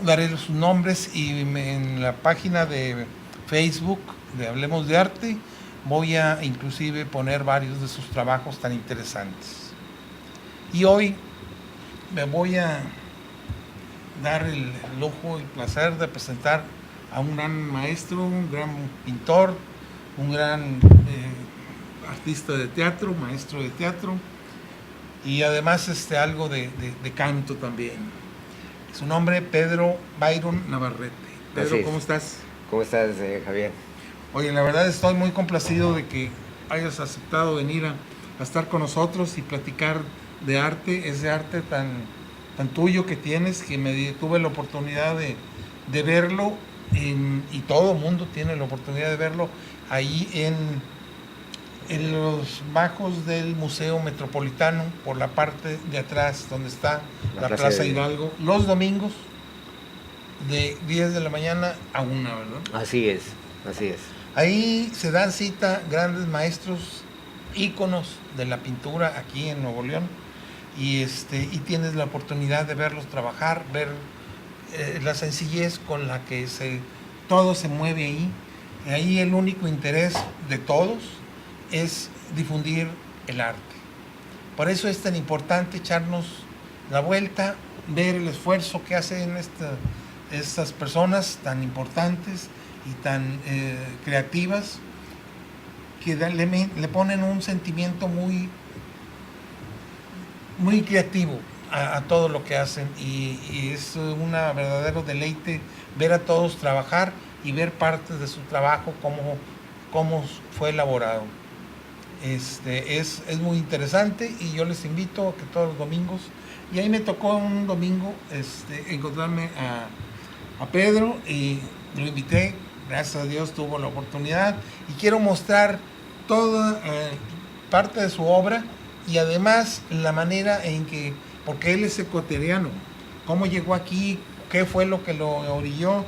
daré sus nombres y en la página de Facebook de Hablemos de Arte voy a inclusive poner varios de sus trabajos tan interesantes. Y hoy me voy a dar el lujo y placer de presentar a un gran maestro, un gran pintor, un gran artista de teatro, maestro de teatro y además algo de canto también. Su nombre, Pedro Byron Navarrete. Pedro, ¿cómo estás? ¿Cómo estás, Javier? Oye, la verdad estoy muy complacido de que hayas aceptado venir a estar con nosotros y platicar de arte, ese arte tan tuyo que tienes, que tuve la oportunidad de verlo y todo el mundo tiene la oportunidad de verlo ahí en los bajos del Museo Metropolitano, por la parte de atrás donde está la Plaza Hidalgo, los domingos de 10 de la mañana a 1, ¿verdad? Así es, así es. Ahí se dan cita grandes maestros, íconos de la pintura aquí en Nuevo León, y tienes la oportunidad de verlos trabajar, ver la sencillez con la que todo se mueve ahí. Ahí el único interés de todos es difundir el arte. Por eso es tan importante echarnos la vuelta, ver el esfuerzo que hacen estas personas tan importantes y tan creativas, que le ponen un sentimiento muy, muy creativo a todo lo que hacen, y es un verdadero deleite ver a todos trabajar y ver partes de su trabajo, cómo fue elaborado. Es muy interesante y yo les invito a que todos los domingos, y ahí me tocó un domingo encontrarme a Pedro y lo invité, gracias a Dios tuvo la oportunidad, y quiero mostrar toda parte de su obra y además la manera en que, porque él es ecuatoriano, cómo llegó aquí, qué fue lo que lo orilló,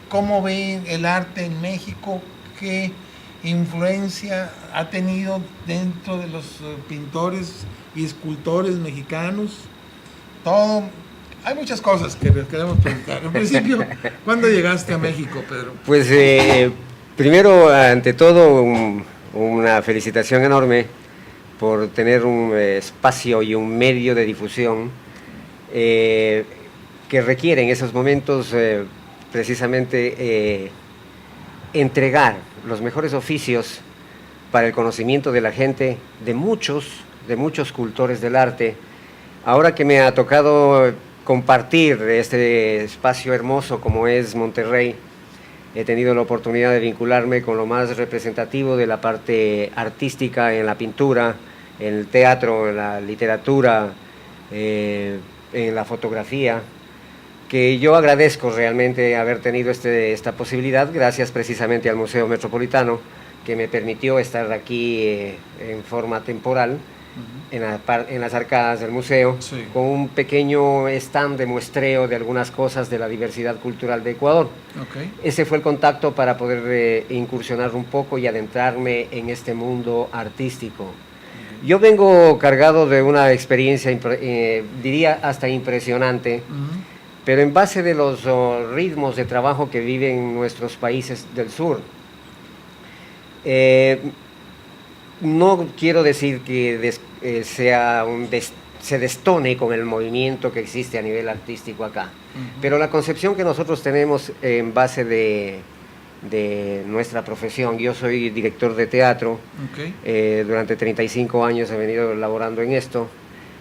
cómo ve el arte en México, qué influencia ha tenido dentro de los pintores y escultores mexicanos. Todo, hay muchas cosas que les queremos preguntar. En principio, ¿cuándo llegaste a México, Pedro? Pues primero, ante todo, una felicitación enorme por tener un espacio y un medio de difusión que requiere en esos momentos precisamente entregar los mejores oficios para el conocimiento de la gente, de muchos cultores del arte. Ahora que me ha tocado compartir este espacio hermoso como es Monterrey, he tenido la oportunidad de vincularme con lo más representativo de la parte artística en la pintura, en el teatro, en la literatura, en la fotografía, que yo agradezco realmente haber tenido esta posibilidad, gracias precisamente al Museo Metropolitano, que me permitió estar aquí en forma temporal, en las arcadas del museo, sí, con un pequeño stand de muestreo de algunas cosas de la diversidad cultural de Ecuador. Okay. Ese fue el contacto para poder incursionar un poco y adentrarme en este mundo artístico. Okay. Yo vengo cargado de una experiencia, diría hasta impresionante, pero en base de los ritmos de trabajo que viven nuestros países del sur. No quiero decir que se destone con el movimiento que existe a nivel artístico acá, pero la concepción que nosotros tenemos en base de nuestra profesión, yo soy director de teatro, okay, durante 35 años he venido laborando en esto.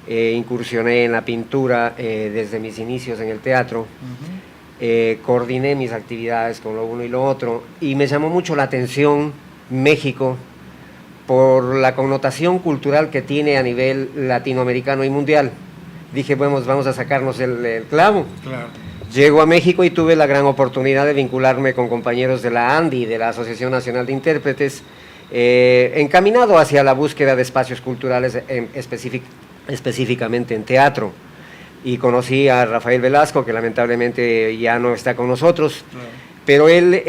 Incursioné en la pintura desde mis inicios en el teatro, coordiné mis actividades con lo uno y lo otro, y me llamó mucho la atención México por la connotación cultural que tiene a nivel latinoamericano y mundial. Dije, bueno, vamos a sacarnos el clavo. Claro. Llego a México y tuve la gran oportunidad de vincularme con compañeros de la ANDI, de la Asociación Nacional de Intérpretes, encaminado hacia la búsqueda de espacios culturales específicamente en teatro, y conocí a Rafael Velasco, que lamentablemente ya no está con nosotros, claro, pero él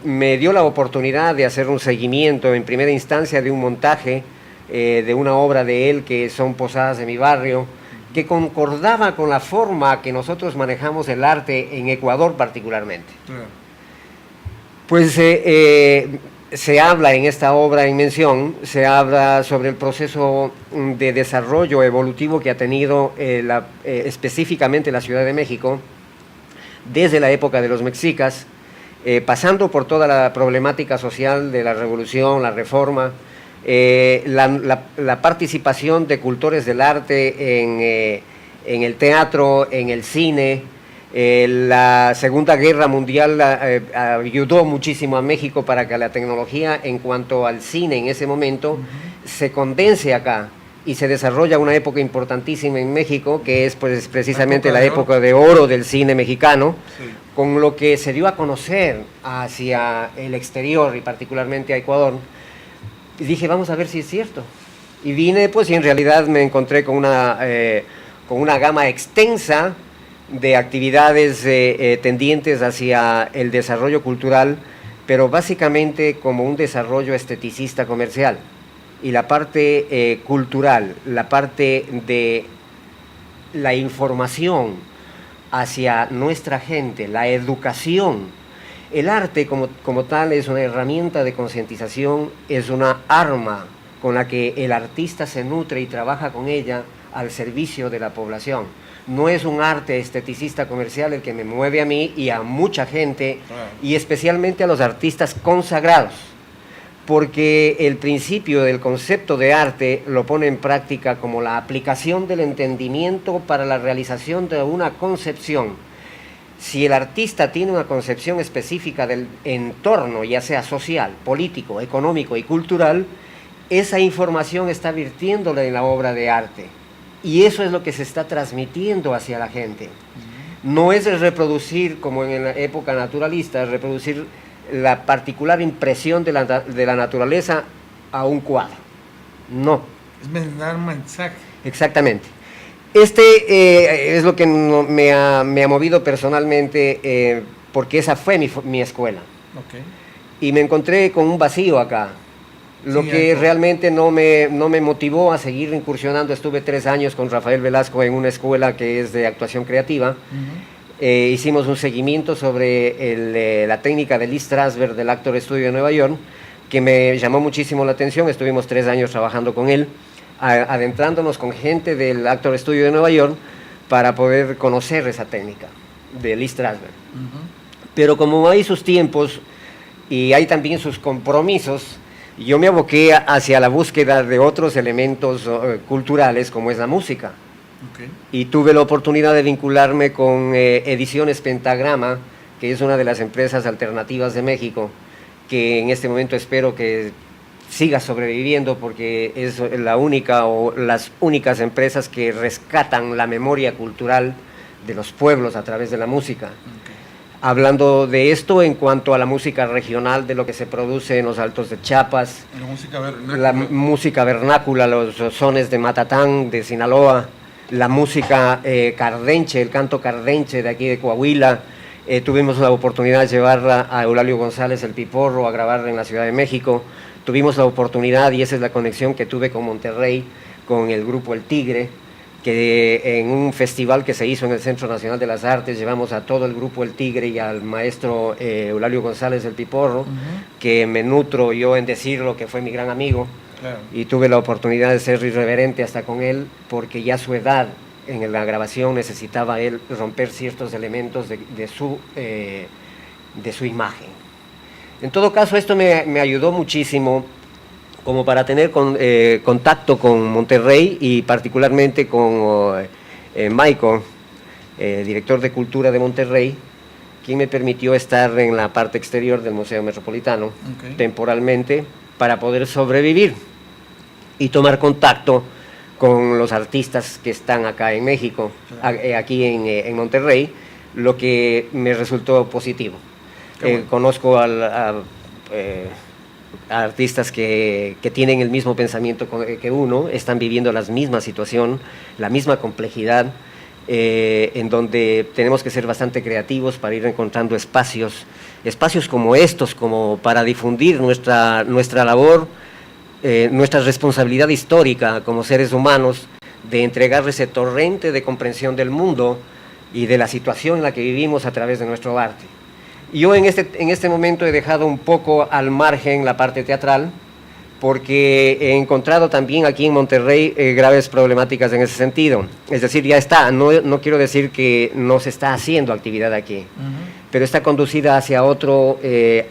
me dio la oportunidad de hacer un seguimiento en primera instancia de un montaje de una obra de él que son Posadas de mi barrio, que concordaba con la forma que nosotros manejamos el arte en Ecuador particularmente. Claro. Pues se habla en esta obra en mención, se habla sobre el proceso de desarrollo evolutivo que ha tenido específicamente la Ciudad de México desde la época de los mexicas, pasando por toda la problemática social de la revolución, la reforma, la participación de cultores del arte en el teatro, en el cine. La Segunda Guerra Mundial ayudó muchísimo a México para que la tecnología en cuanto al cine en ese momento se condense acá y se desarrolla una época importantísima en México, que es pues precisamente la época de oro del cine mexicano, sí, con lo que se dio a conocer hacia el exterior y particularmente a Ecuador. Y dije, vamos a ver si es cierto. Y vine pues y en realidad me encontré con una gama extensa de actividades tendientes hacia el desarrollo cultural, pero básicamente como un desarrollo esteticista comercial. Y la parte cultural, la parte de la información hacia nuestra gente, la educación. El arte como tal es una herramienta de concientización, es una arma con la que el artista se nutre y trabaja con ella al servicio de la población. No es un arte esteticista comercial el que me mueve a mí y a mucha gente, y especialmente a los artistas consagrados, porque el principio del concepto de arte lo pone en práctica como la aplicación del entendimiento para la realización de una concepción. Si el artista tiene una concepción específica del entorno, ya sea social, político, económico y cultural, esa información está virtiéndola en la obra de arte. Y eso es lo que se está transmitiendo hacia la gente. No es el reproducir, como en la época naturalista, reproducir la particular impresión de la naturaleza a un cuadro. No. Es dar un mensaje. Exactamente. Es lo que me ha movido personalmente, porque esa fue mi escuela. Okay. Y me encontré con un vacío acá. Lo que realmente no me motivó a seguir incursionando. Estuve 3 años con Rafael Velasco en una escuela que es de actuación creativa. Hicimos un seguimiento sobre la técnica de Lee Strasberg del Actor Studio de Nueva York, que me llamó muchísimo la atención. Estuvimos 3 años trabajando con él, adentrándonos con gente del Actor Studio de Nueva York para poder conocer esa técnica de Lee Strasberg. Pero como hay sus tiempos y hay también sus compromisos, yo me aboqué hacia la búsqueda de otros elementos culturales, como es la música. Okay. Y tuve la oportunidad de vincularme con Ediciones Pentagrama, que es una de las empresas alternativas de México, que en este momento espero que siga sobreviviendo, porque es la única o las únicas empresas que rescatan la memoria cultural de los pueblos a través de la música. Okay. Hablando de esto en cuanto a la música regional, de lo que se produce en los Altos de Chiapas, la música vernácula, los sones de Matatán, de Sinaloa, la música cardenche, el canto cardenche de aquí de Coahuila. Tuvimos la oportunidad de llevarla a Eulalio González, el Piporro, a grabarla en la Ciudad de México. Tuvimos la oportunidad, y esa es la conexión que tuve con Monterrey, con el grupo El Tigre, que en un festival que se hizo en el Centro Nacional de las Artes llevamos a todo el grupo El Tigre y al maestro Eulalio González el Piporro, que me nutro yo en decirlo, que fue mi gran amigo. Claro. Y tuve la oportunidad de ser irreverente hasta con él, porque ya su edad en la grabación necesitaba él romper ciertos elementos de su imagen. En todo caso, esto me ayudó muchísimo como para tener contacto con Monterrey, y particularmente con Michael, director de Cultura de Monterrey, quien me permitió estar en la parte exterior del Museo Metropolitano, temporalmente, para poder sobrevivir y tomar contacto con los artistas que están acá en México, aquí en Monterrey, lo que me resultó positivo. Bueno. Conozco a artistas que tienen el mismo pensamiento que uno, están viviendo la misma situación, la misma complejidad, en donde tenemos que ser bastante creativos para ir encontrando espacios como estos, como para difundir nuestra labor, nuestra responsabilidad histórica como seres humanos, de entregar ese torrente de comprensión del mundo y de la situación en la que vivimos a través de nuestro arte. Yo en este momento he dejado un poco al margen la parte teatral, porque he encontrado también aquí en Monterrey graves problemáticas en ese sentido. Es decir, ya está, no quiero decir que no se está haciendo actividad aquí, pero está conducida hacia otro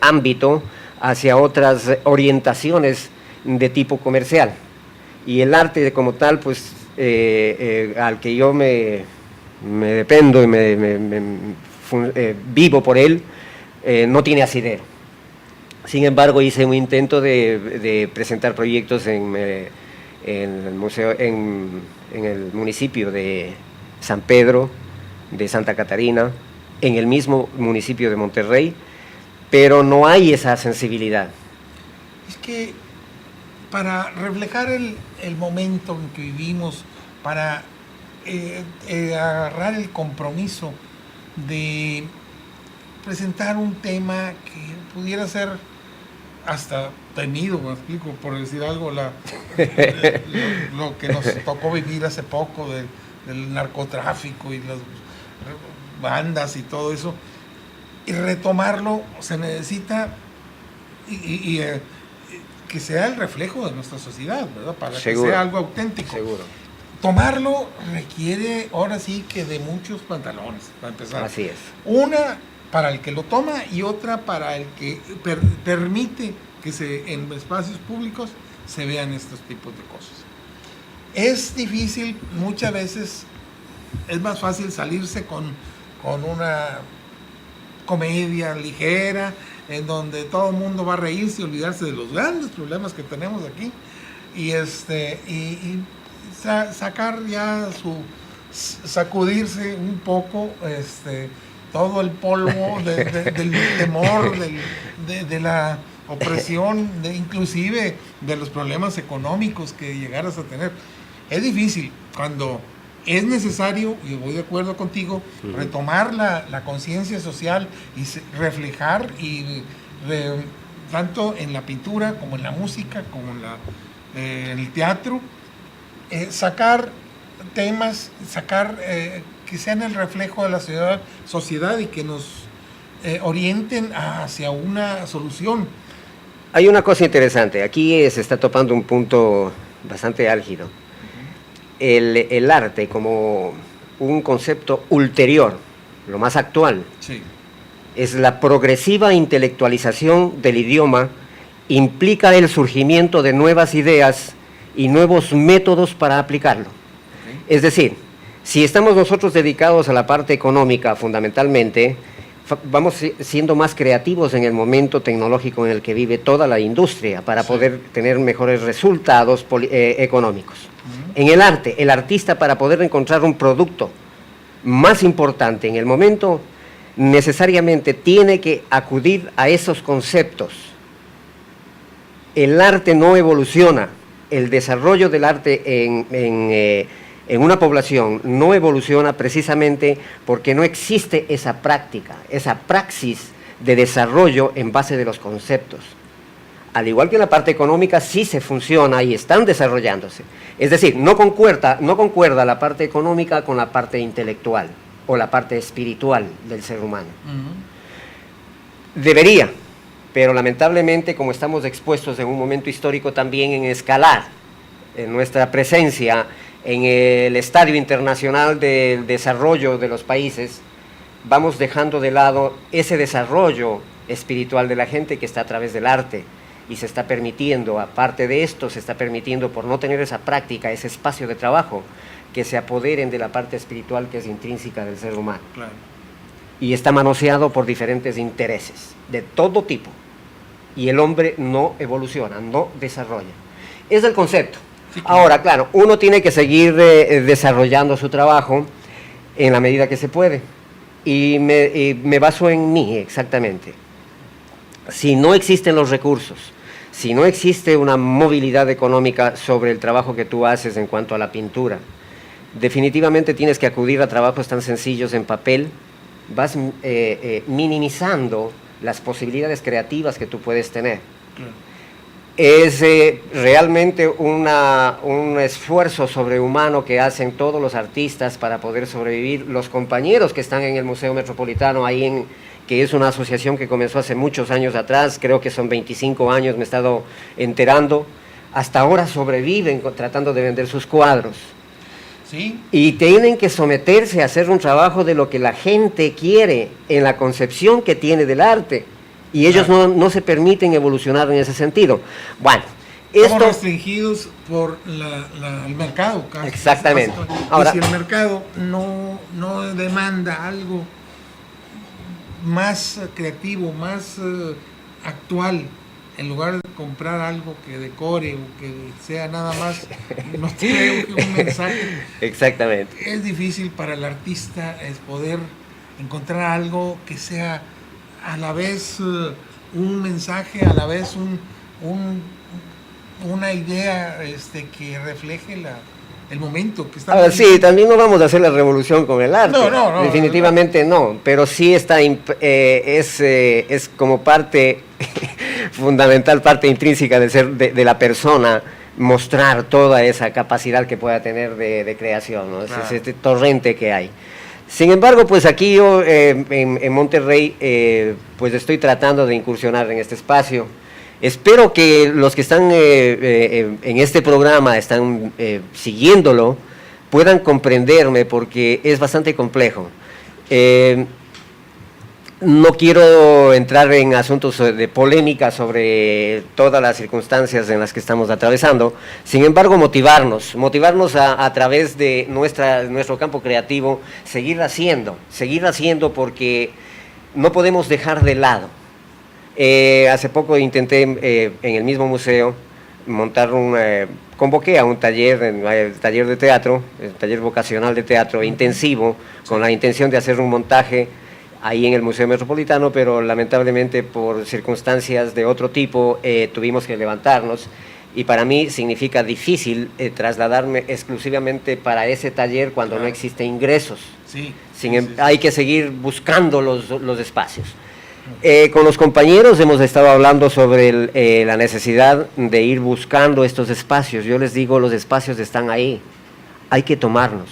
ámbito, hacia otras orientaciones de tipo comercial. Y el arte como tal, pues, al que yo me dependo y vivo por él, no tiene asidero. Sin embargo, hice un intento de presentar proyectos en el museo, en el municipio de San Pedro, de Santa Catarina, en el mismo municipio de Monterrey, pero no hay esa sensibilidad. Es que para reflejar el momento en que vivimos, para agarrar el compromiso de presentar un tema que pudiera ser hasta temido, me explico, por decir algo, lo que nos tocó vivir hace poco del narcotráfico y las bandas y todo eso, y retomarlo se necesita que sea el reflejo de nuestra sociedad, ¿verdad? Para Seguro. Que sea algo auténtico. Seguro. Tomarlo requiere ahora sí que de muchos pantalones, para empezar. Así es. Una para el que lo toma y otra para el que permite que en espacios públicos se vean estos tipos de cosas. Es difícil, muchas veces es más fácil salirse con una comedia ligera, en donde todo el mundo va a reírse y olvidarse de los grandes problemas que tenemos aquí, y sacar ya sacudirse un poco todo el polvo del temor, de la opresión, inclusive de los problemas económicos que llegaras a tener. Es difícil cuando es necesario, y voy de acuerdo contigo, retomar la conciencia social y reflejar, tanto en la pintura como en la música, como en el teatro, sacar temas, que sean el reflejo de la sociedad y que nos orienten hacia una solución. Hay una cosa interesante, aquí se está topando un punto bastante álgido. El arte como un concepto ulterior, lo más actual, Sí. es la progresiva intelectualización del idioma, implica el surgimiento de nuevas ideas y nuevos métodos para aplicarlo. Okay. Es decir, si estamos nosotros dedicados a la parte económica fundamentalmente, vamos siendo más creativos en el momento tecnológico en el que vive toda la industria para poder tener mejores resultados económicos. En el arte, el artista, para poder encontrar un producto más importante en el momento, necesariamente tiene que acudir a esos conceptos. El arte no evoluciona, el desarrollo del arte en una población no evoluciona precisamente porque no existe esa práctica, esa praxis de desarrollo en base de los conceptos. Al igual que en la parte económica sí se funciona y están desarrollándose. Es decir, no concuerda la parte económica con la parte intelectual o la parte espiritual del ser humano. Debería, pero lamentablemente, como estamos expuestos en un momento histórico también en escalar en nuestra presencia en el estadio internacional del desarrollo de los países, vamos dejando de lado ese desarrollo espiritual de la gente que está a través del arte, y se está permitiendo, aparte de esto, se está permitiendo, por no tener esa práctica, ese espacio de trabajo, que se apoderen de la parte espiritual que es intrínseca del ser humano. Claro. Y está manoseado por diferentes intereses, de todo tipo, y el hombre no evoluciona, no desarrolla. Es el concepto. Sí, claro. Ahora, claro, uno tiene que seguir desarrollando su trabajo en la medida que se puede, y me baso en mí, exactamente. Si no existen los recursos, si no existe una movilidad económica sobre el trabajo que tú haces en cuanto a la pintura, definitivamente tienes que acudir a trabajos tan sencillos en papel, vas minimizando las posibilidades creativas que tú puedes tener. es realmente un esfuerzo sobrehumano que hacen todos los artistas para poder sobrevivir. Los compañeros que están en el Museo Metropolitano, que es una asociación que comenzó hace muchos años atrás, creo que son 25 años, me he estado enterando, hasta ahora sobreviven tratando de vender sus cuadros. ¿Sí? Y tienen que someterse a hacer un trabajo de lo que la gente quiere, en la concepción que tiene del arte. Y ellos no se permiten evolucionar en ese sentido. Bueno, estamos restringidos por el mercado. Casi. Exactamente. Ahora, si el mercado no demanda algo más creativo, más actual, en lugar de comprar algo que decore o que sea nada más, no creo que un mensaje. Exactamente. Es difícil para el artista poder encontrar algo que sea a la vez un mensaje, a la vez una idea que refleje el momento que está. Ahora sí, también no vamos a hacer la revolución con el arte. No. Definitivamente no, pero sí está, es como parte fundamental, parte intrínseca de ser de la persona, mostrar toda esa capacidad que pueda tener de creación, ¿no? Claro. Es este torrente que hay. Sin embargo, pues aquí yo en Monterrey, pues estoy tratando de incursionar en este espacio. Espero que los que están en este programa, están siguiéndolo, puedan comprenderme porque es bastante complejo. No quiero entrar en asuntos de polémica sobre todas las circunstancias en las que estamos atravesando, sin embargo motivarnos a través de nuestro campo creativo, seguir haciendo porque no podemos dejar de lado. Hace poco intenté en el mismo museo montar convoqué a un taller de teatro, el taller vocacional de teatro intensivo, con la intención de hacer un montaje ahí en el Museo Metropolitano, pero lamentablemente por circunstancias de otro tipo tuvimos que levantarnos, y para mí significa difícil trasladarme exclusivamente para ese taller cuando no existen ingresos. Sí. Hay que seguir buscando los espacios. Con los compañeros hemos estado hablando sobre la necesidad de ir buscando estos espacios. Yo les digo, los espacios están ahí, hay que tomarlos.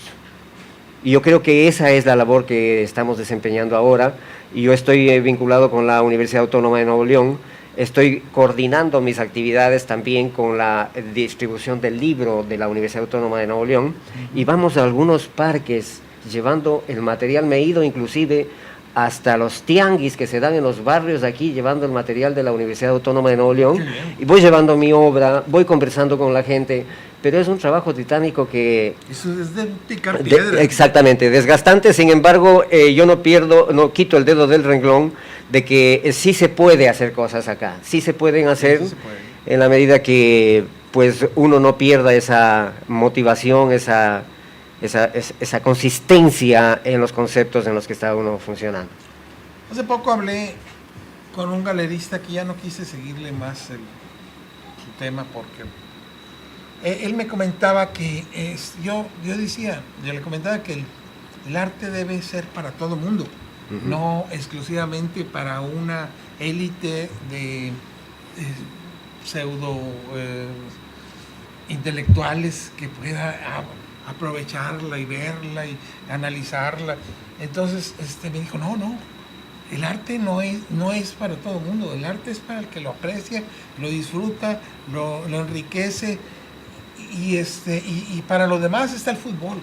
Y yo creo que esa es la labor que estamos desempeñando ahora. Y yo estoy vinculado con la Universidad Autónoma de Nuevo León, estoy coordinando mis actividades también con la distribución del libro de la Universidad Autónoma de Nuevo León, y vamos a algunos parques llevando el material. Me he ido inclusive hasta los tianguis que se dan en los barrios de aquí, llevando el material de la Universidad Autónoma de Nuevo León, y voy llevando mi obra, voy conversando con la gente, pero es un trabajo titánico que... Eso es de picar piedra. Exactamente, desgastante. Sin embargo, yo no quito el dedo del renglón de que sí se puede hacer cosas acá, sí se pueden hacer, Sí se puede. en la medida que pues uno no pierda esa motivación, esa consistencia en los conceptos en los que está uno funcionando. Hace poco hablé con un galerista que ya no quise seguirle más su tema, porque él me comentaba que yo le comentaba que el arte debe ser para todo mundo, no exclusivamente para una élite de pseudo intelectuales que pueda aprovecharla y verla y analizarla. Entonces me dijo, no, el arte no es para todo el mundo, el arte es para el que lo aprecia, lo disfruta, lo enriquece, y para los demás está el fútbol.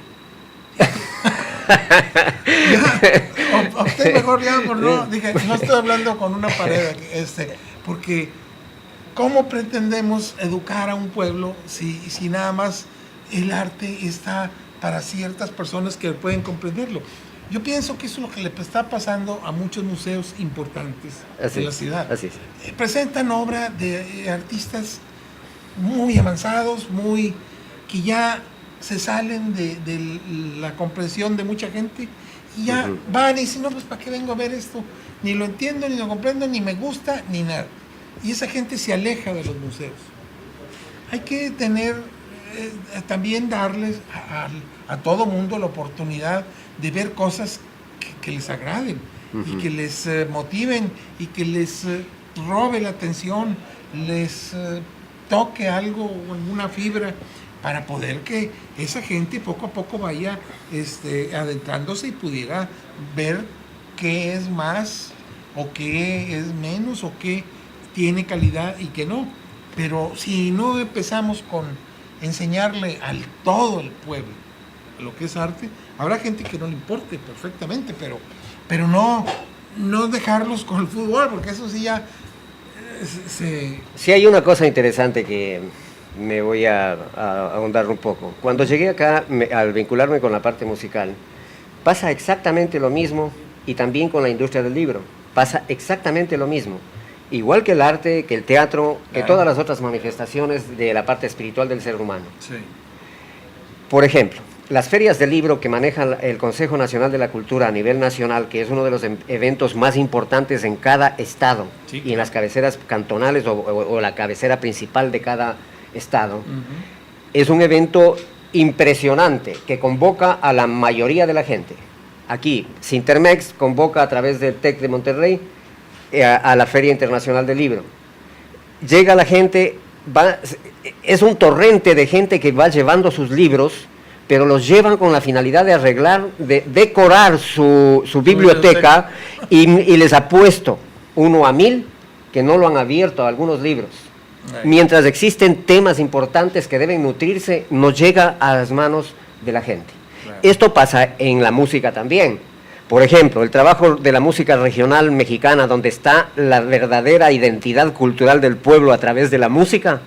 Opté mejor ya por dije, no estoy hablando con una pared, porque ¿cómo pretendemos educar a un pueblo si nada más el arte está para ciertas personas que pueden comprenderlo? Yo pienso que eso es lo que le está pasando a muchos museos importantes de la ciudad. Así es. Presentan obra de artistas muy avanzados, que ya se salen de la comprensión de mucha gente, y ya van y dicen, no, pues ¿para qué vengo a ver esto? Ni lo entiendo, ni lo comprendo, ni me gusta, ni nada. Y esa gente se aleja de los museos. Hay que también darles a todo mundo la oportunidad de ver cosas que les agraden, y que les motiven, y que les robe la atención, les toque algo, alguna fibra, para poder que esa gente poco a poco vaya adentrándose y pudiera ver qué es más o qué es menos o qué tiene calidad y qué no. Pero si no empezamos con enseñarle al todo el pueblo lo que es arte, habrá gente que no le importe perfectamente, pero no dejarlos con el fútbol, porque eso sí ya Sí, hay una cosa interesante que me voy a ahondar un poco. Cuando llegué acá, al vincularme con la parte musical, pasa exactamente lo mismo, y también con la industria del libro, pasa exactamente lo mismo. Igual que el arte, que el teatro, que todas las otras manifestaciones de la parte espiritual del ser humano. Sí. Por ejemplo, las ferias del libro que maneja el Consejo Nacional de la Cultura a nivel nacional, que es uno de los eventos más importantes en cada estado, sí, y en las cabeceras cantonales o la cabecera principal de cada estado, es un evento impresionante que convoca a la mayoría de la gente. Aquí, Sintermex convoca a través del TEC de Monterrey a la Feria Internacional del Libro. Llega la gente, es un torrente de gente que va llevando sus libros, pero los llevan con la finalidad de arreglar, de decorar su biblioteca, y les apuesto 1 a 1000 que no lo han abierto a algunos libros. Mientras existen temas importantes que deben nutrirse, no llega a las manos de la gente. Claro. Esto pasa en la música también. Por ejemplo, el trabajo de la música regional mexicana, donde está la verdadera identidad cultural del pueblo a través de la música,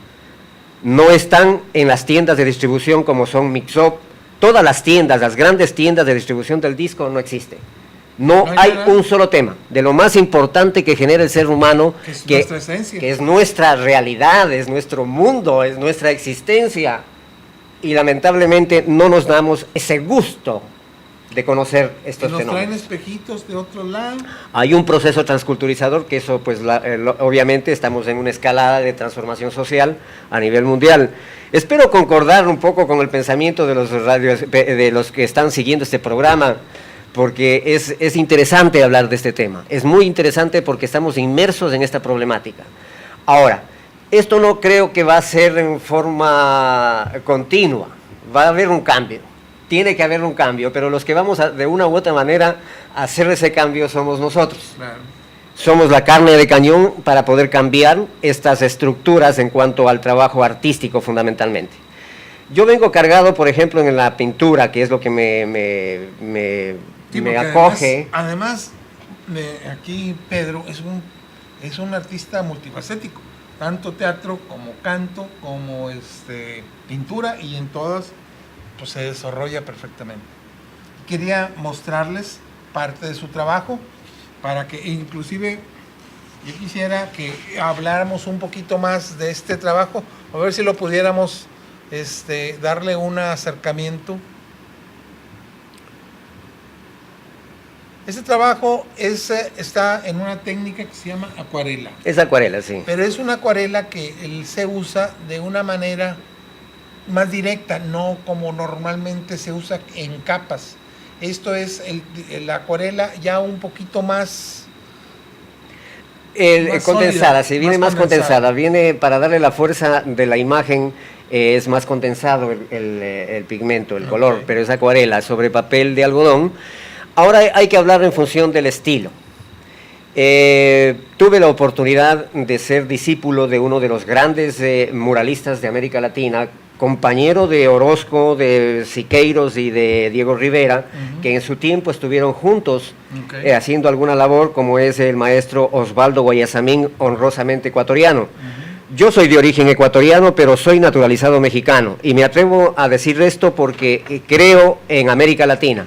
no están en las tiendas de distribución como son Mixup. Todas las tiendas, las grandes tiendas de distribución del disco, no existen. No hay un solo tema de lo más importante que genera el ser humano, que es nuestra esencia, que es nuestra realidad, es nuestro mundo, es nuestra existencia, y lamentablemente no nos damos ese gusto de conocer estos fenómenos. Nos traen espejitos de otro lado. Hay un proceso transculturizador que eso, pues, obviamente estamos en una escalada de transformación social a nivel mundial. Espero concordar un poco con el pensamiento de los que están siguiendo este programa, porque es interesante hablar de este tema. Es muy interesante porque estamos inmersos en esta problemática. Ahora, esto no creo que va a ser en forma continua, va a haber un cambio. Tiene que haber un cambio, pero los que vamos de una u otra manera a hacer ese cambio somos nosotros. Claro. Somos la carne de cañón para poder cambiar estas estructuras en cuanto al trabajo artístico fundamentalmente. Yo vengo cargado, por ejemplo, en la pintura, que es lo que me acoge. Además, aquí Pedro es un artista multifacético, tanto teatro como canto, como pintura, y en todas pues se desarrolla perfectamente. Quería mostrarles parte de su trabajo para que inclusive yo quisiera que habláramos un poquito más de este trabajo, a ver si lo pudiéramos darle un acercamiento. Este trabajo está en una técnica que se llama acuarela. Es acuarela, sí. Pero es una acuarela que se usa de una manera más directa, no como normalmente se usa en capas. Esto es la acuarela ya un poquito más condensada, si viene más condensada, viene para darle la fuerza de la imagen, es más condensado el pigmento, el color, pero es acuarela sobre papel de algodón. Ahora hay que hablar en función del estilo. Tuve la oportunidad de ser discípulo de uno de los grandes muralistas de América Latina, compañero de Orozco, de Siqueiros y de Diego Rivera, que en su tiempo estuvieron juntos haciendo alguna labor, como es el maestro Osvaldo Guayasamín, honrosamente ecuatoriano. Yo soy de origen ecuatoriano, pero soy naturalizado mexicano, y me atrevo a decir esto porque creo en América Latina.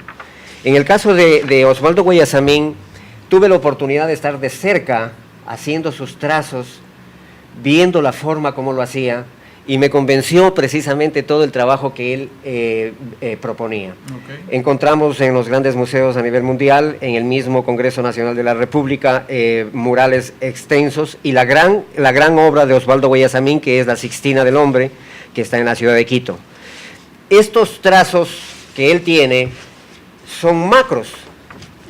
En el caso de Osvaldo Guayasamín, tuve la oportunidad de estar de cerca haciendo sus trazos, viendo la forma como lo hacía, y me convenció precisamente todo el trabajo que él proponía. Encontramos en los grandes museos a nivel mundial, en el mismo Congreso Nacional de la República, murales extensos, y la gran obra de Osvaldo Guayasamín, que es la Sixtina del Hombre, que está en la ciudad de Quito. Estos trazos que él tiene son macros.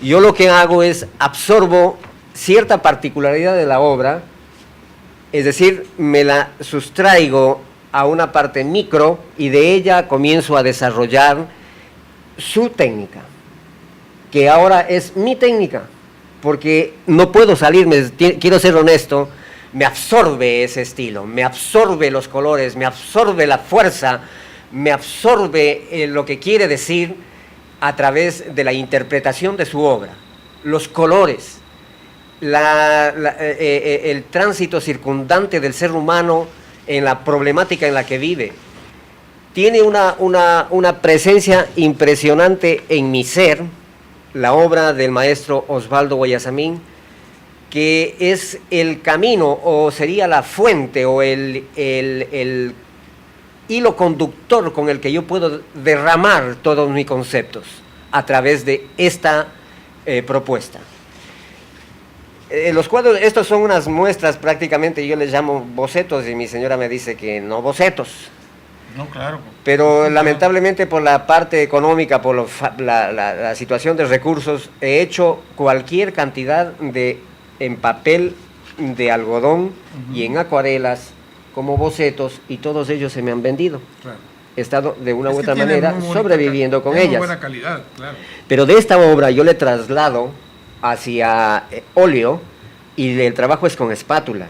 Yo lo que hago es absorbo cierta particularidad de la obra Es decir, me la sustraigo a una parte micro y de ella comienzo a desarrollar su técnica, que ahora es mi técnica, porque no puedo salirme, quiero ser honesto, me absorbe ese estilo, me absorbe los colores, me absorbe la fuerza, me absorbe lo que quiere decir a través de la interpretación de su obra, los colores, el tránsito circundante del ser humano en la problemática en la que vive. Tiene una presencia impresionante en mi ser, la obra del maestro Osvaldo Guayasamín, que es el camino, o sería la fuente, o el hilo conductor con el que yo puedo derramar todos mis conceptos a través de esta propuesta. Los cuadros, estos son unas muestras prácticamente, yo les llamo bocetos, y mi señora me dice que no bocetos. No, claro. Pero lamentablemente por la parte económica, por la situación de recursos, he hecho cualquier cantidad en papel de algodón y en acuarelas como bocetos, y todos ellos se me han vendido. Claro. He estado de una u otra manera sobreviviendo con ellas. Muy buena calidad, claro. Pero de esta obra yo le traslado hacia óleo, y el trabajo es con espátula.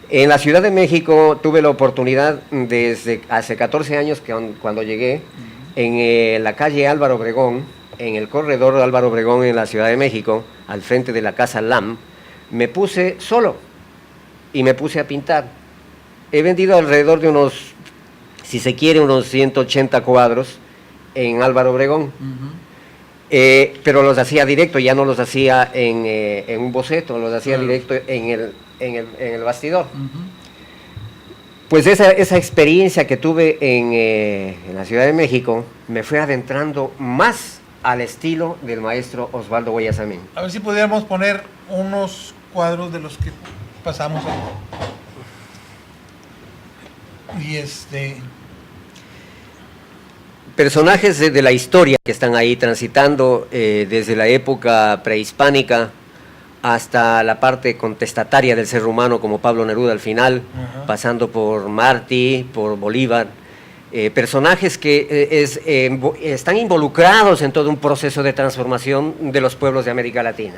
En la Ciudad de México tuve la oportunidad desde hace 14 años, cuando llegué, en la calle Álvaro Obregón, en el corredor Álvaro Obregón en la Ciudad de México, al frente de la Casa LAM, me puse solo y me puse a pintar. He vendido alrededor de unos, si se quiere, unos 180 cuadros en Álvaro Obregón. Pero los hacía directo, ya no los hacía en un boceto, los hacía directo en el bastidor. Pues esa experiencia que tuve en la Ciudad de México me fue adentrando más al estilo del maestro Osvaldo Guayasamín. A ver si pudiéramos poner unos cuadros de los que pasamos ahí. Personajes de la historia que están ahí transitando desde la época prehispánica hasta la parte contestataria del ser humano, como Pablo Neruda al final, pasando por Martí, por Bolívar. Personajes que están involucrados en todo un proceso de transformación de los pueblos de América Latina.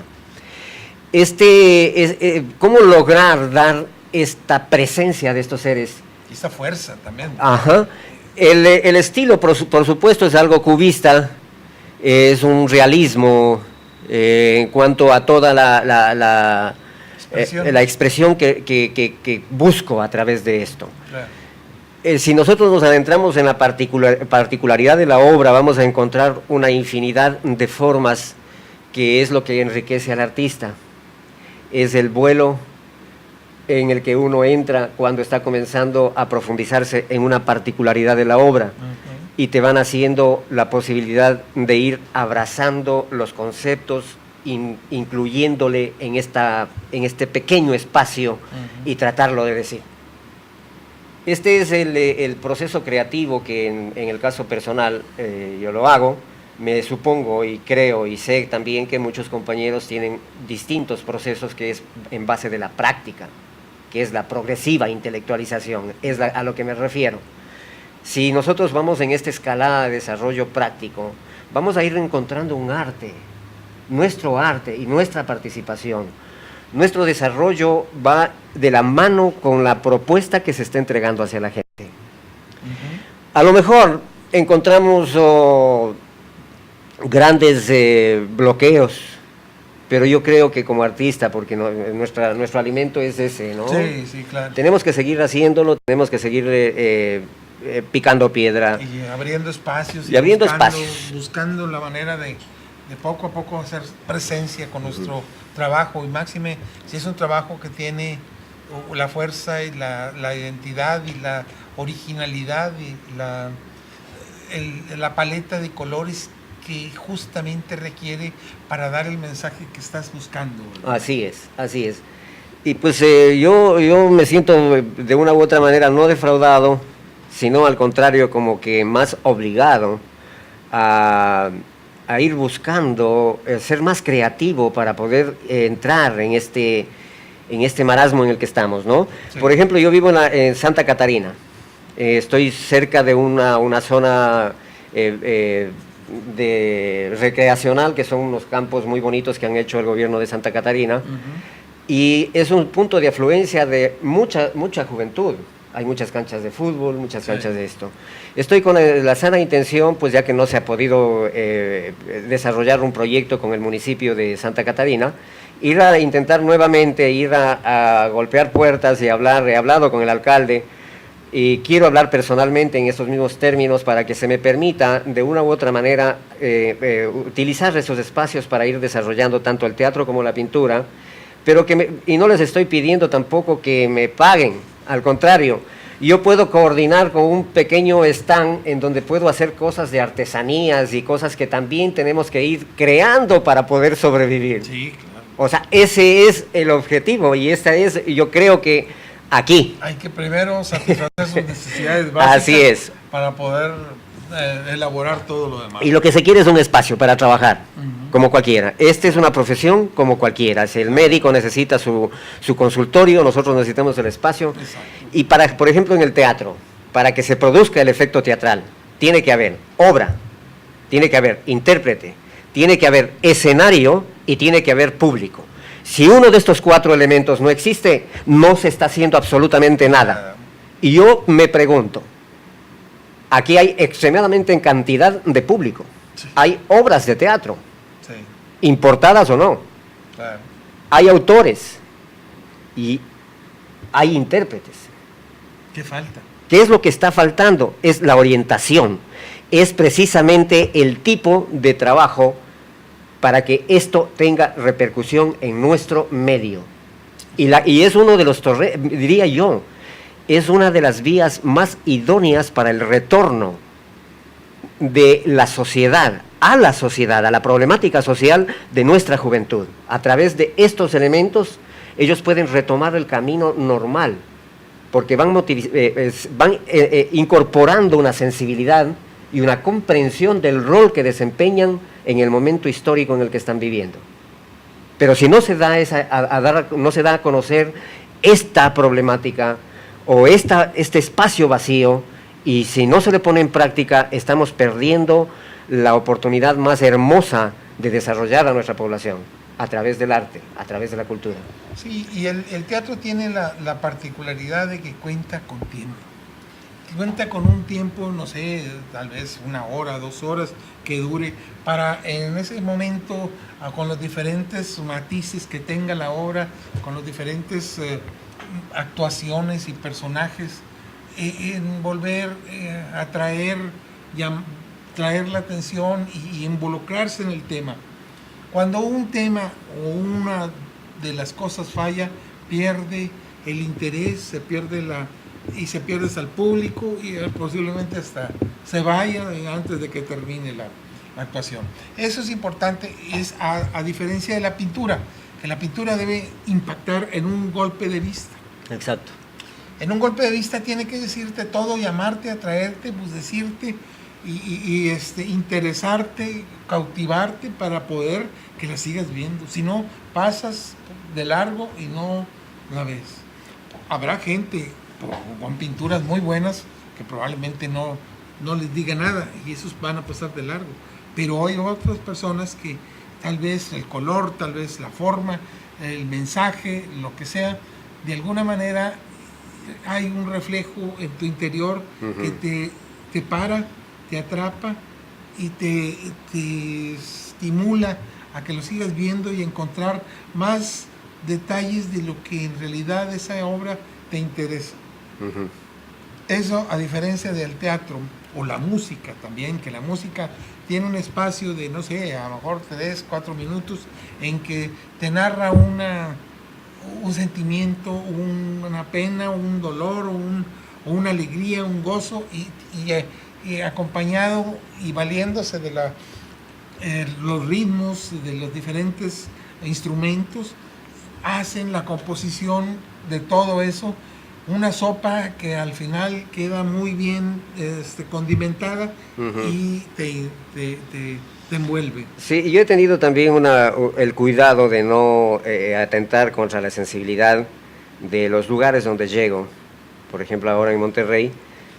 ¿Cómo lograr dar esta presencia de estos seres? Y esta fuerza también. Ajá. El estilo, por supuesto, es algo cubista, es un realismo en cuanto a toda la expresión que busco a través de esto. Claro. Si nosotros nos adentramos en la particularidad de la obra, vamos a encontrar una infinidad de formas, que es lo que enriquece al artista. Es el vuelo en el que uno entra cuando está comenzando a profundizarse en una particularidad de la obra, y te van haciendo la posibilidad de ir abrazando los conceptos, incluyéndole en este pequeño espacio y tratarlo de decir. Este es el proceso creativo que en el caso personal yo lo hago. Me supongo y creo y sé también que muchos compañeros tienen distintos procesos, que es en base de la práctica, que es la progresiva intelectualización, es a lo que me refiero. Si nosotros vamos en esta escalada de desarrollo práctico, vamos a ir encontrando un arte, nuestro arte y nuestra participación. Nuestro desarrollo va de la mano con la propuesta que se está entregando hacia la gente. A lo mejor encontramos grandes bloqueos, pero yo creo que como artista, porque nuestro alimento es ese, ¿no? Sí, sí, claro. Tenemos que seguir haciéndolo, tenemos que seguir picando piedra. Y abriendo espacios. Y abriendo espacios. Buscando la manera de poco a poco hacer presencia con nuestro trabajo, y máxime si es un trabajo que tiene la fuerza y la identidad y la originalidad y la paleta de colores que justamente requiere para dar el mensaje que estás buscando, ¿verdad? Así es. Y pues yo me siento de una u otra manera no defraudado, sino al contrario, como que más obligado a ir buscando ser más creativo para poder entrar en en este marasmo en el que estamos, ¿no? Sí. Por ejemplo, yo vivo en Santa Catarina. Estoy cerca de una zona de recreacional, que son unos campos muy bonitos que han hecho el gobierno de Santa Catarina, y es un punto de afluencia de mucha juventud. Hay muchas canchas de fútbol, muchas canchas de esto. Estoy con la sana intención, pues ya que no se ha podido desarrollar un proyecto con el municipio de Santa Catarina, ir a intentar nuevamente, ir a golpear puertas y hablar. He hablado con el alcalde y quiero hablar personalmente en estos mismos términos para que se me permita de una u otra manera utilizar esos espacios para ir desarrollando tanto el teatro como la pintura, pero y no les estoy pidiendo tampoco que me paguen, al contrario, yo puedo coordinar con un pequeño stand en donde puedo hacer cosas de artesanías y cosas que también tenemos que ir creando para poder sobrevivir. Sí, claro. O sea, ese es el objetivo y yo creo que aquí. Hay que primero satisfacer sus necesidades básicas. Así es. Para poder elaborar todo lo demás. Y lo que se quiere es un espacio para trabajar, como cualquiera. Esta es una profesión como cualquiera. Si el médico necesita su consultorio, nosotros necesitamos el espacio. Exacto. Y por ejemplo, en el teatro, para que se produzca el efecto teatral, tiene que haber obra, tiene que haber intérprete, tiene que haber escenario y tiene que haber público. Si uno de estos 4 elementos no existe, no se está haciendo absolutamente nada. Y yo me pregunto, aquí hay extremadamente en cantidad de público. Sí. Hay obras de teatro, Sí, importadas o no. claro. Hay autores y hay intérpretes. ¿Qué falta? ¿Qué es lo que está faltando? Es la orientación. Es precisamente el tipo de trabajo para que esto tenga repercusión en nuestro medio. Y es uno de los diría yo, es una de las vías más idóneas para el retorno de la sociedad, a la problemática social de nuestra juventud. A través de estos elementos, ellos pueden retomar el camino normal, porque van incorporando una sensibilidad y una comprensión del rol que desempeñan en el momento histórico en el que están viviendo. Pero si no se da no se da a conocer esta problemática o este espacio vacío, y si no se le pone en práctica, estamos perdiendo la oportunidad más hermosa de desarrollar a nuestra población a través del arte, a través de la cultura. Sí, y el teatro tiene la particularidad de que cuenta con tiempo. Cuenta con un tiempo, no sé, tal vez 1 hora, 2 horas que dure, para en ese momento, con los diferentes matices que tenga la obra, con los diferentes actuaciones y personajes, envolver, atraer, traer la atención y involucrarse en el tema. Cuando un tema o una de las cosas falla, pierde el interés, se pierde y se pierde al público y posiblemente hasta se vaya antes de que termine la actuación. Eso es importante, es a diferencia de la pintura, que la pintura debe impactar en un golpe de vista. Exacto. En un golpe de vista tiene que decirte todo, llamarte, atraerte, pues decirte y interesarte, cautivarte para poder que la sigas viendo. Si no, pasas de largo y no la ves. Habrá gente con pinturas muy buenas que probablemente no les diga nada y esos van a pasar de largo. Pero hay otras personas que tal vez el color, tal vez la forma, el mensaje, lo que sea, de alguna manera hay un reflejo en tu interior que te para, te atrapa y te estimula a que lo sigas viendo y encontrar más detalles de lo que en realidad esa obra te interesa. Eso, a diferencia del teatro o la música también, que la música tiene un espacio de, no sé, a lo mejor 3, 4 minutos en que te narra un sentimiento, una pena, un dolor, o una alegría, un gozo, y acompañado y valiéndose de los ritmos, de los diferentes instrumentos, hacen la composición de todo eso, una sopa que al final queda muy bien condimentada y te te envuelve. Sí, yo he tenido también el cuidado de no atentar contra la sensibilidad de los lugares donde llego. Por ejemplo, ahora en Monterrey,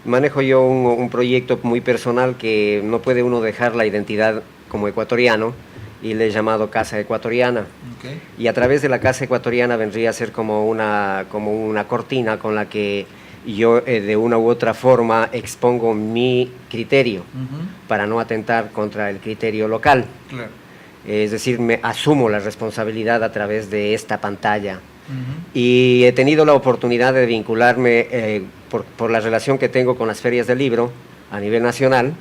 manejo yo un proyecto muy personal que no puede uno dejar la identidad como ecuatoriano, y le he llamado Casa Ecuatoriana. Okay. Y a través de la Casa Ecuatoriana vendría a ser como una cortina con la que yo de una u otra forma expongo mi criterio para no atentar contra el criterio local. Claro. Es decir, me asumo la responsabilidad a través de esta pantalla. Y he tenido la oportunidad de vincularme por la relación que tengo con las ferias del libro a nivel nacional.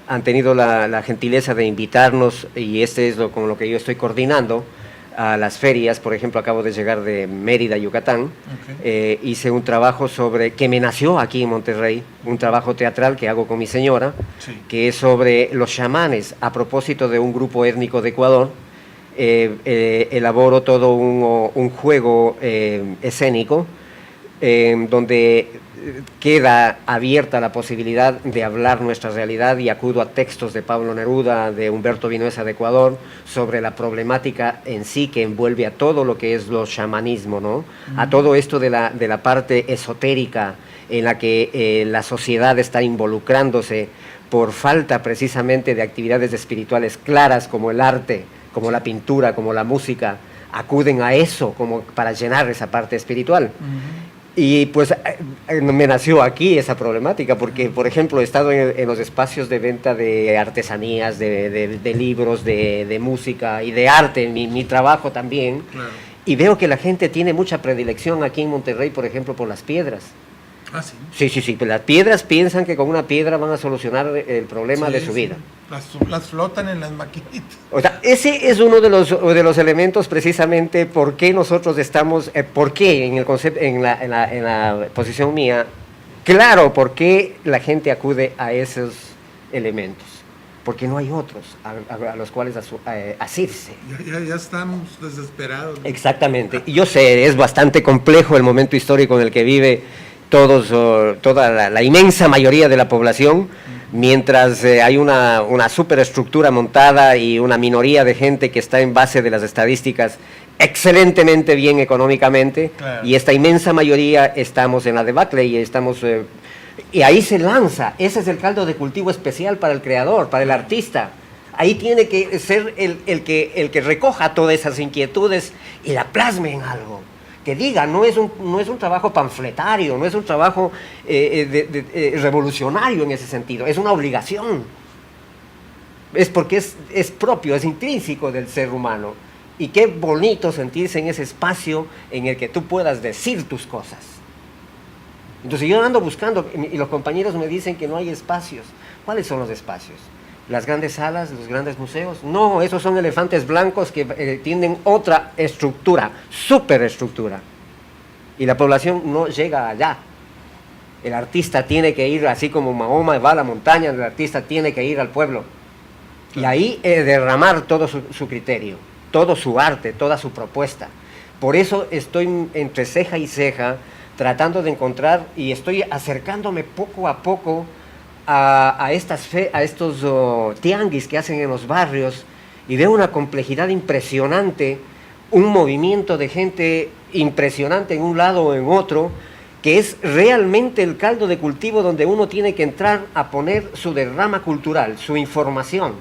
Han tenido la gentileza de invitarnos, y este es con lo que yo estoy coordinando, a las ferias. Por ejemplo, acabo de llegar de Mérida, Yucatán. Okay. Hice un trabajo que me nació aquí en Monterrey, un trabajo teatral que hago con mi señora, sí, que es sobre los chamanes, a propósito de un grupo étnico de Ecuador. Elaboro todo un juego escénico donde queda abierta la posibilidad de hablar nuestra realidad, y acudo a textos de Pablo Neruda, de Humberto Vinuesa de Ecuador, sobre la problemática en sí que envuelve a todo lo que es los chamanismo, ¿no? A todo esto de la parte esotérica en la que la sociedad está involucrándose por falta precisamente de actividades espirituales claras, como el arte, como la pintura, como la música. Acuden a eso como para llenar esa parte espiritual. Y pues me nació aquí esa problemática, porque, por ejemplo, he estado en los espacios de venta de artesanías, de libros, de música y de arte, mi trabajo también, claro, y veo que la gente tiene mucha predilección aquí en Monterrey, por ejemplo, por las piedras. Ah, sí. Sí, las piedras piensan que con una piedra van a solucionar el problema de su vida. Las flotan en las maquinitas. O sea, ese es uno de los elementos precisamente por qué nosotros estamos, por qué en el concepto, en la posición mía, claro, por qué la gente acude a esos elementos. Porque no hay otros a los cuales asirse. Ya estamos desesperados, ¿no? Exactamente. Y yo sé, es bastante complejo el momento histórico en el que vive toda la inmensa mayoría de la población, mientras hay una superestructura montada y una minoría de gente que está en base de las estadísticas excelentemente bien económicamente, claro, y esta inmensa mayoría estamos en la debacle y estamos... y ahí se lanza, ese es el caldo de cultivo especial para el creador, para el artista. Ahí tiene que ser el que recoja todas esas inquietudes y la plasme en algo. Que diga, no es un trabajo panfletario, no es un trabajo revolucionario en ese sentido, es una obligación. Es porque es propio, es intrínseco del ser humano. Y qué bonito sentirse en ese espacio en el que tú puedas decir tus cosas. Entonces yo ando buscando, y los compañeros me dicen que no hay espacios. ¿Cuáles son los espacios? ¿Las grandes salas, los grandes museos? No, esos son elefantes blancos que tienen otra estructura, superestructura. Y la población no llega allá. El artista tiene que ir, así como Mahoma va a la montaña, el artista tiene que ir al pueblo. Y ahí derramar todo su criterio, todo su arte, toda su propuesta. Por eso estoy entre ceja y ceja tratando de encontrar, y estoy acercándome poco a poco a estos tianguis que hacen en los barrios, y veo una complejidad impresionante, un movimiento de gente impresionante en un lado o en otro, que es realmente el caldo de cultivo donde uno tiene que entrar a poner su derrama cultural, su información.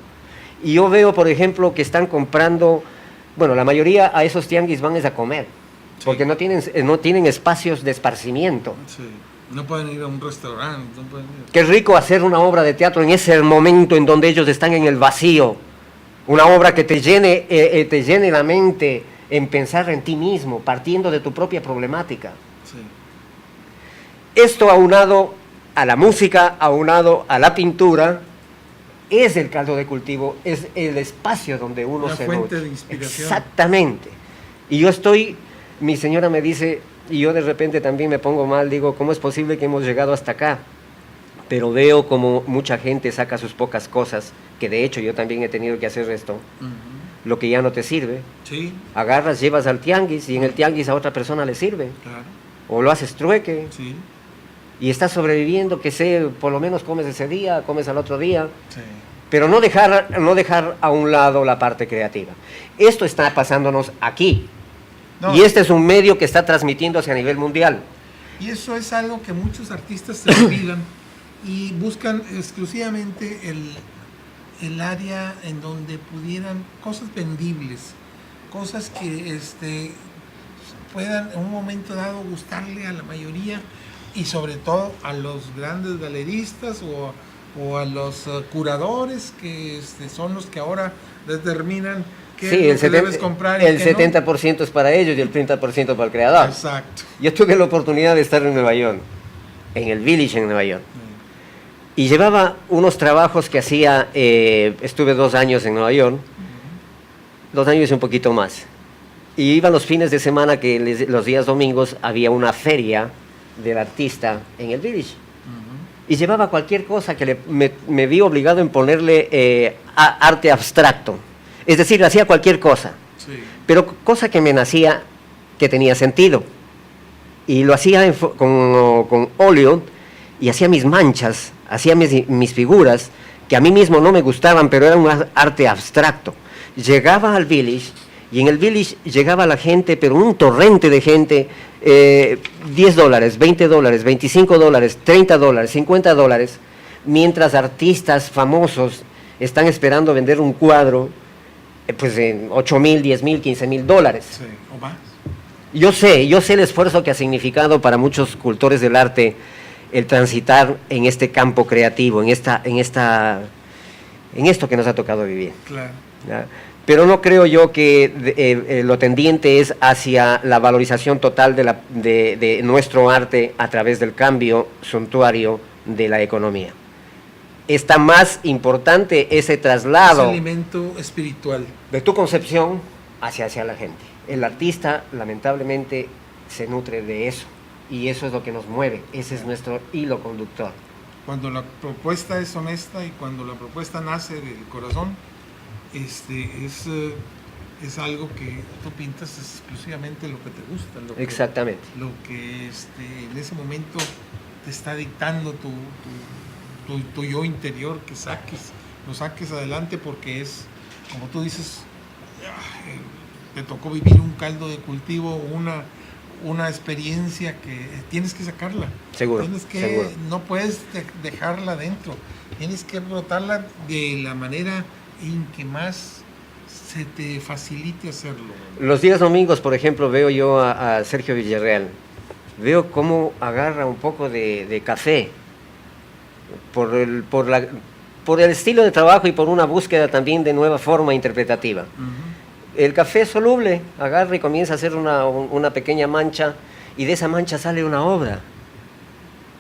Y yo veo, por ejemplo, que están comprando, bueno, la mayoría a esos tianguis van a comer, sí, porque no tienen espacios de esparcimiento. Sí. No pueden ir a un restaurante, no pueden ir. Qué rico hacer una obra de teatro en ese momento en donde ellos están en el vacío. Una obra que te llene la mente en pensar en ti mismo, partiendo de tu propia problemática. Sí. Esto aunado a la música, aunado a la pintura, es el caldo de cultivo, es el espacio donde uno se nutre. Una fuente de inspiración. Exactamente. Y mi señora me dice... Y yo de repente también me pongo mal, digo, ¿cómo es posible que hemos llegado hasta acá? Pero veo como mucha gente saca sus pocas cosas, que de hecho yo también he tenido que hacer esto, lo que ya no te sirve. Sí. Agarras, llevas al tianguis, y en el tianguis a otra persona le sirve. Claro. O lo haces trueque. Sí. Y estás sobreviviendo, que por lo menos comes ese día, comes al otro día. Sí. pero no dejar a un lado la parte creativa. Esto está pasándonos aquí, No, y este es un medio que está transmitiéndose a nivel mundial. y eso es algo que muchos artistas se olvidan y buscan exclusivamente el área en donde pudieran, cosas vendibles, cosas que puedan en un momento dado gustarle a la mayoría y sobre todo a los grandes galeristas o a los curadores que son los que ahora determinan qué Sí, es lo que debes comprar y el qué no. 70% es para ellos y el 30% para el creador. Exacto. Yo tuve la oportunidad de estar en Nueva York, en el Village en Nueva York, y llevaba unos trabajos que hacía, estuve 2 años en Nueva York, 2 años y un poquito más, y iba los fines de semana que los días domingos había una feria del artista en el Village, y llevaba cualquier cosa que me vi obligado en ponerle arte abstracto, es decir, hacía cualquier cosa, Sí. pero cosa que me nacía, que tenía sentido. Y lo hacía con óleo, y hacía mis manchas, hacía mis figuras, que a mí mismo no me gustaban, pero era un arte abstracto. Llegaba al Village, y en el Village llegaba la gente, pero un torrente de gente, $10, $20, $25, $30, $50, mientras artistas famosos están esperando vender un cuadro, pues en $8,000, $10,000, $15,000. Sí, o más. Yo sé el esfuerzo que ha significado para muchos cultores del arte el transitar en este campo creativo, en esto que nos ha tocado vivir, Claro. ¿ya? Pero no creo yo que lo tendiente es hacia la valorización total de nuestro arte a través del cambio suntuario de la economía. Está más importante ese traslado Es alimento espiritual. de tu concepción hacia la gente. El artista, lamentablemente, se nutre de eso, y eso es lo que nos mueve, ese es nuestro hilo conductor. Cuando la propuesta es honesta y cuando la propuesta nace del corazón, es algo que tú pintas exclusivamente lo que te gusta, Exactamente. lo que en ese momento te está dictando tu yo interior, que lo saques adelante, porque es, como tú dices, te tocó vivir un caldo de cultivo, una experiencia que tienes que sacarla. Seguro. Seguro. No puedes dejarla dentro, tienes que brotarla de la manera en que más se te facilite hacerlo. Los días domingos, por ejemplo, veo yo a Sergio Villarreal, veo cómo agarra un poco de café por el estilo de trabajo y por una búsqueda también de nueva forma interpretativa. El café soluble agarra y comienza a hacer una pequeña mancha, y de esa mancha sale una obra.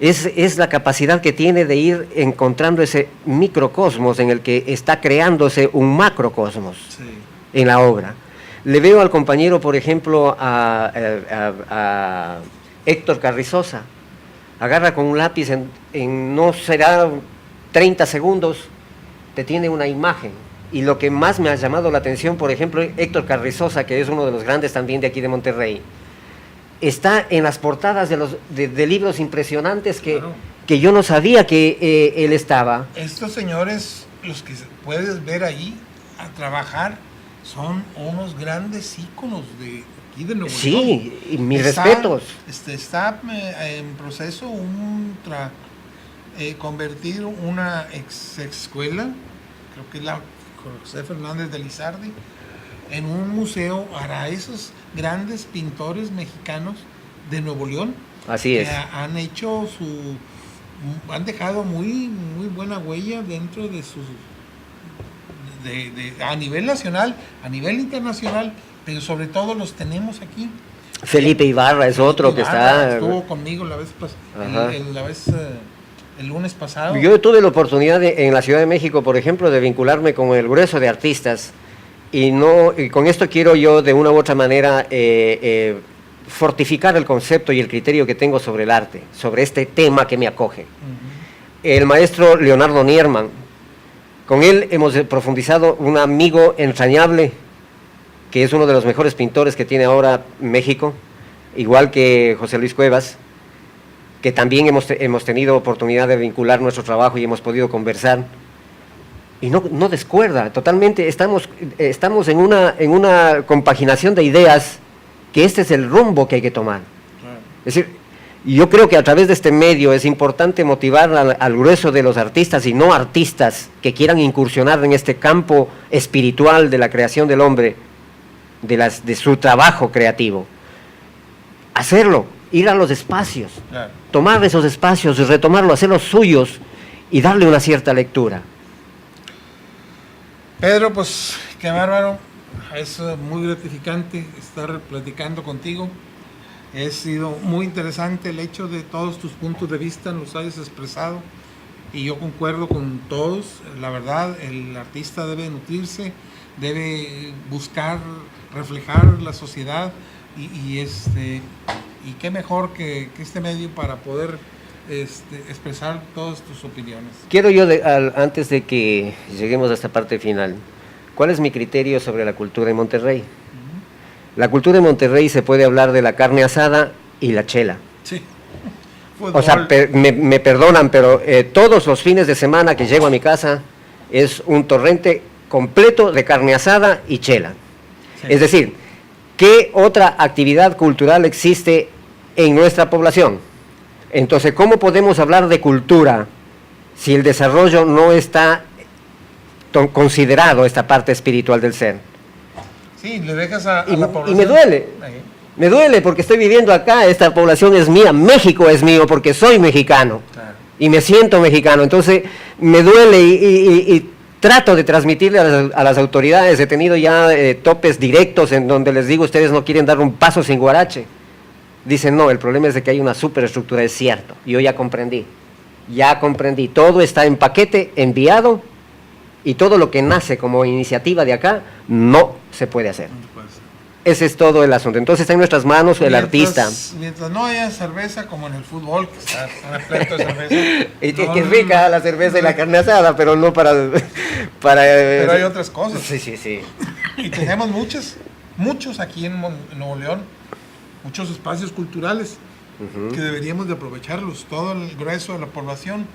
Es la capacidad que tiene de ir encontrando ese microcosmos en el que está creándose un macrocosmos. Sí. En la obra. Le veo al compañero, por ejemplo, a Héctor Carrizosa, agarra con un lápiz en no será 30 segundos, te tiene una imagen. Y lo que más me ha llamado la atención, por ejemplo, Héctor Carrizosa, que es uno de los grandes también de aquí de Monterrey, está en las portadas de libros impresionantes Claro. que yo no sabía que él estaba. Estos señores, los que puedes ver ahí a trabajar, son unos grandes íconos de aquí de Nuevo León. Sí, y mis respetos. Está en proceso convertir una ex escuela, creo que es la José Fernández de Lizardi, en un museo para esos grandes pintores mexicanos de Nuevo León. Así es. Que han dejado muy, muy buena huella dentro de sus a nivel nacional, a nivel internacional, pero sobre todo los tenemos aquí. Felipe Ibarra es otro que está. Estuvo conmigo el lunes pasado. Yo tuve la oportunidad en la Ciudad de México, por ejemplo, de vincularme con el grueso de artistas, y con esto quiero yo de una u otra manera fortificar el concepto y el criterio que tengo sobre el arte, sobre este tema que me acoge. El maestro Leonardo Nierman, con él hemos profundizado, un amigo entrañable, que es uno de los mejores pintores que tiene ahora México, igual que José Luis Cuevas, que también hemos tenido oportunidad de vincular nuestro trabajo y hemos podido conversar. y no descuerda, totalmente estamos en una compaginación de ideas, que este es el rumbo que hay que tomar. Es decir, yo creo que a través de este medio es importante motivar al grueso de los artistas y no artistas que quieran incursionar en este campo espiritual de la creación del hombre, de su trabajo creativo. Hacerlo, ir a los espacios, Claro. tomar esos espacios, retomarlos, hacerlos suyos y darle una cierta lectura. Pedro, pues qué bárbaro, es muy gratificante estar platicando contigo. Ha sido muy interesante el hecho de todos tus puntos de vista, los hayas expresado y yo concuerdo con todos. La verdad, el artista debe nutrirse, debe buscar reflejar la sociedad y qué mejor que este medio para poder expresar todas tus opiniones. Quiero yo, antes de que lleguemos a esta parte final, ¿cuál es mi criterio sobre la cultura en Monterrey? La cultura en Monterrey se puede hablar de la carne asada y la chela. Sí. O sea, me perdonan, pero todos los fines de semana que llego a mi casa es un torrente completo de carne asada y chela. Sí. Es decir, ¿qué otra actividad cultural existe en nuestra población? Entonces, ¿cómo podemos hablar de cultura si el desarrollo no está considerado esta parte espiritual del ser? Sí, le dejas a la población. Y me duele. Ahí. Me duele porque estoy viviendo acá, esta población es mía, México es mío porque soy mexicano. Claro. Y me siento mexicano. Entonces, me duele y trato de transmitirle a las autoridades. He tenido ya topes directos en donde les digo, ustedes no quieren dar un paso sin guarache. Dicen, no, el problema es de que hay una superestructura, es cierto. Yo ya comprendí, todo está en paquete, enviado, y todo lo que nace como iniciativa de acá, no se puede hacer. Ese es todo el asunto. Entonces está en nuestras manos el artista. Mientras no haya cerveza como en el fútbol, que está repleto de cerveza. Y que es rica la cerveza y la carne asada, pero no para pero hay otras cosas. Sí. Y tenemos muchos aquí en Nuevo León, muchos espacios culturales que deberíamos de aprovecharlos, todo el grueso de la población,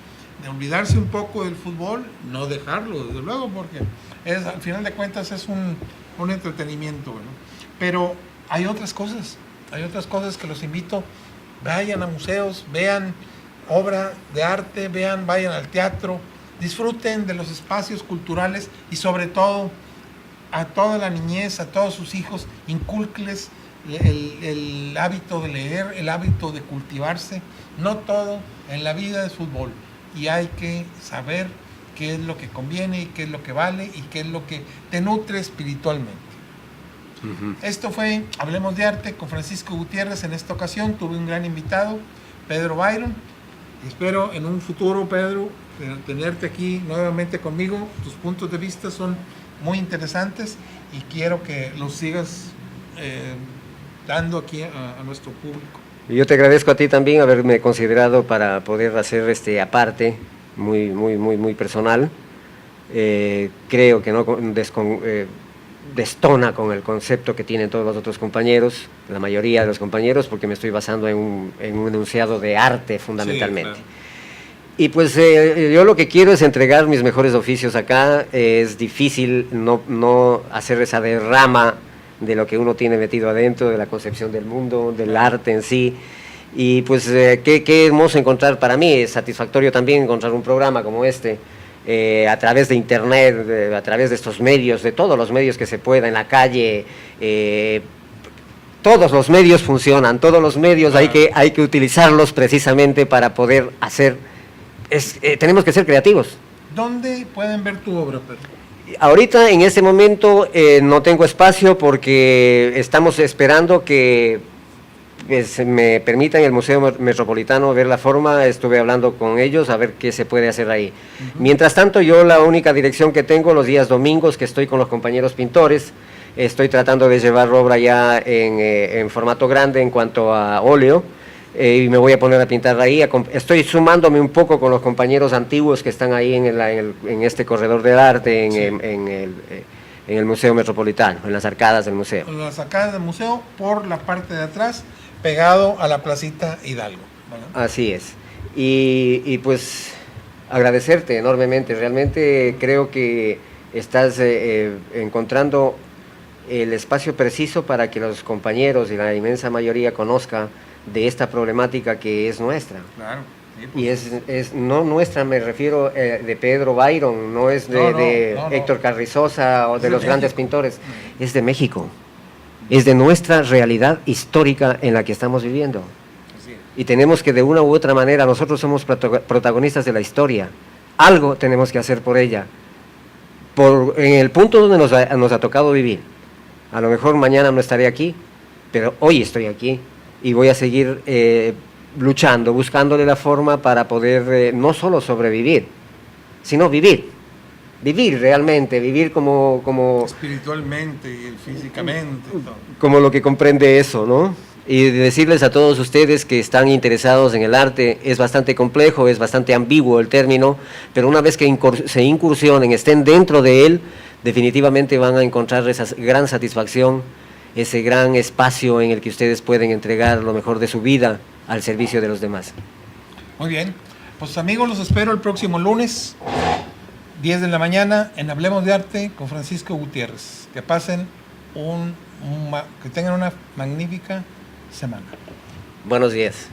de olvidarse un poco del fútbol, no dejarlo, desde luego, porque al final de cuentas es un entretenimiento, ¿no? Pero hay otras cosas que los invito, vayan a museos, vean obra de arte, vayan al teatro, disfruten de los espacios culturales y sobre todo a toda la niñez, a todos sus hijos, incúlquenles el hábito de leer, el hábito de cultivarse. No todo en la vida es fútbol y hay que saber qué es lo que conviene y qué es lo que vale y qué es lo que te nutre espiritualmente. Esto fue Hablemos de Arte con Francisco Gutiérrez. En esta ocasión tuve un gran invitado, Pedro Byron. Espero en un futuro, Pedro, tenerte aquí nuevamente conmigo. Tus puntos de vista son muy interesantes y quiero que los sigas dando aquí a nuestro público. Yo te agradezco a ti también haberme considerado para poder hacer aparte muy personal. Creo que no destona con el concepto que tienen todos los otros compañeros, la mayoría de los compañeros, porque me estoy basando en un enunciado de arte fundamentalmente. Sí, claro. Y pues yo lo que quiero es entregar mis mejores oficios acá. Es difícil no hacer esa derrama de lo que uno tiene metido adentro, de la concepción del mundo, del arte en sí. Y pues qué hermoso encontrar, para mí es satisfactorio también encontrar un programa como este, a través de internet, a través de estos medios, de todos los medios que se pueda, en la calle. Todos los medios funcionan, todos los medios hay que utilizarlos precisamente para poder hacer, tenemos que ser creativos. ¿Dónde pueden ver tu obra, Pedro? Ahorita, en este momento, no tengo espacio porque estamos esperando que me permitan el Museo Metropolitano ver la forma. Estuve hablando con ellos a ver qué se puede hacer ahí. Mientras tanto, yo la única dirección que tengo los días domingos, que estoy con los compañeros pintores, estoy tratando de llevar obra ya en formato grande en cuanto a óleo, y me voy a poner a pintar ahí. Estoy sumándome un poco con los compañeros antiguos que están ahí en este corredor del arte, en el Museo Metropolitano, en las arcadas del museo. En las arcadas del museo, por la parte de atrás, pegado a la placita Hidalgo, ¿verdad? Así es. Y pues agradecerte enormemente. Realmente creo que estás encontrando el espacio preciso para que los compañeros y la inmensa mayoría conozca de esta problemática que es nuestra. Claro. Sí, pues, Y es no nuestra, me refiero de Pedro Byron, no es de Héctor Carrizosa o de los grandes pintores, es de México, es de nuestra realidad histórica en la que estamos viviendo. Y tenemos que de una u otra manera, nosotros somos protagonistas de la historia, algo tenemos que hacer por ella, en el punto donde nos ha tocado vivir. A lo mejor mañana no estaré aquí, pero hoy estoy aquí y voy a seguir luchando, buscándole la forma para poder no solo sobrevivir, sino vivir realmente, vivir como espiritualmente y físicamente. Como lo que comprende eso, ¿no? Y decirles a todos ustedes que están interesados en el arte, es bastante complejo, es bastante ambiguo el término, pero una vez que se incursionen, estén dentro de él, definitivamente van a encontrar esa gran satisfacción, ese gran espacio en el que ustedes pueden entregar lo mejor de su vida al servicio de los demás. Muy bien, pues amigos, los espero el próximo lunes, 10 de la mañana, en Hablemos de Arte con Francisco Gutiérrez. Que pasen que tengan una magnífica semana. Buenos días.